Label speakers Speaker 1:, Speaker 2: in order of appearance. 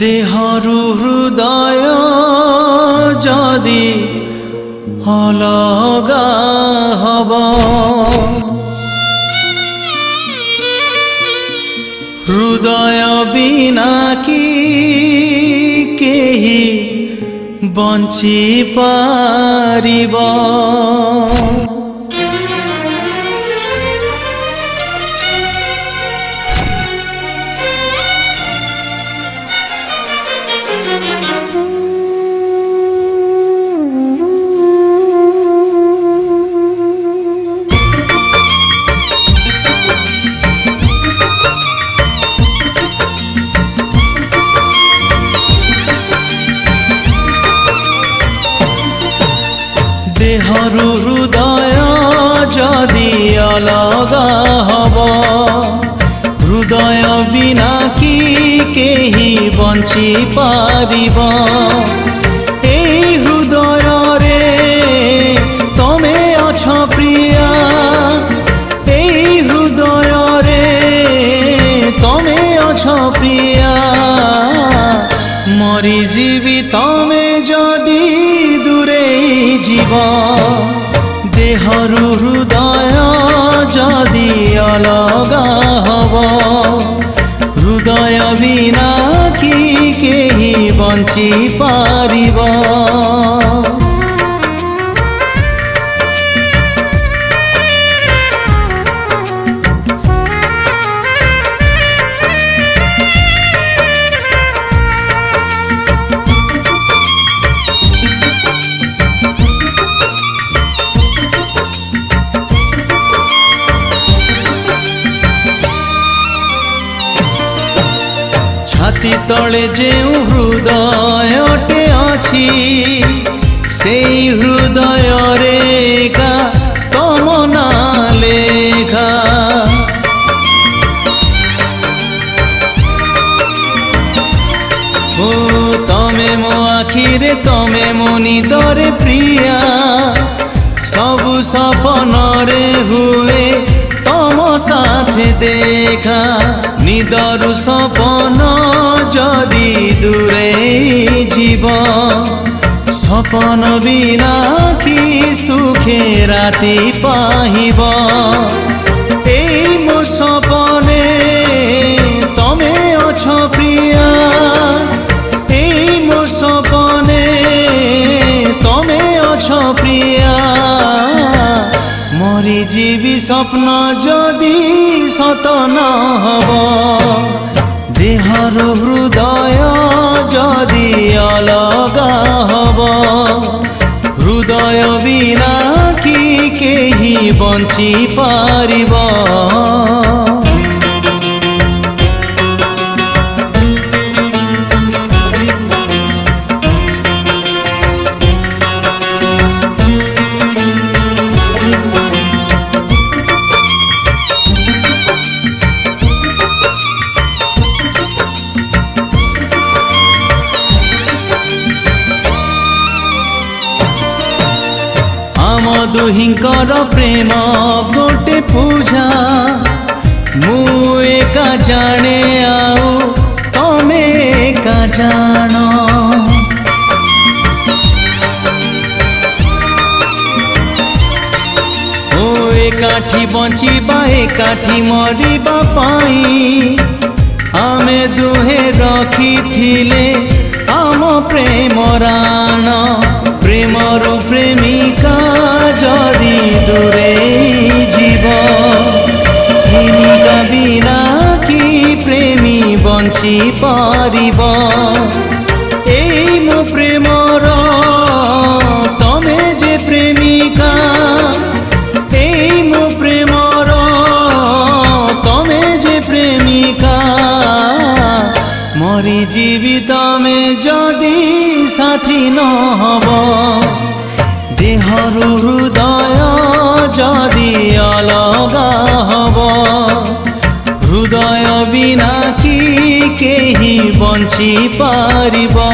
Speaker 1: देहरु हृदय जदि अलगा हब हृदय बिना कि केही बंची पारिबो। देहरु हृदय जदि अलगा हब हृदय बिना कि केही बंची पारिबो। एई हृदय रे तमे अछ प्रिया एई हृदय रे तमे अछ प्रिया मरी जीवी तमे जदि दूरे जीव। देहरु हृदय जदि अलगा हब हृदय बिना कि केही बंची पारिबो। छाती तले जेउ हृदयटे अछि सेई हृदय रेखा तम ना लेखा। ओ तमे मो आखिरे तमे मो निदरे प्रिया सबु सपन रे हुए तम साथे देखा। निदरु सपन जदि दूरे जीव सपन बिना कि सुखे राति पाहिब। एई मो सपने तमे अछ प्रिया एई मो सपने तमे अछ प्रिया मरी जीवी स्वप्न जदि सत न हब। देहरु हृदय जदि अलगा हब हृदय बिना कि केही बंची पारिबो। दुहिंकर प्रेम गोटे पूजा मु एका जाने आउ तमे एका जान। ओ एकाठी बंचिबा एकाठी मरिबा पाई आमे दुहे रखिथिले आम प्रेम राण। प्रेमरु प्रेमिका जदि दूरे जीव प्रेमिका बिना कि प्रेमी बंची पारिबो। एई मो प्रेमर तमे जे प्रेमिका एई मो प्रेमर तमे जे प्रेमिका मरी जीवी तमे जदि साथी न हब। देहरु हृदय जदि अलगा हब हृदय बिना कि केही बंची पारिबो।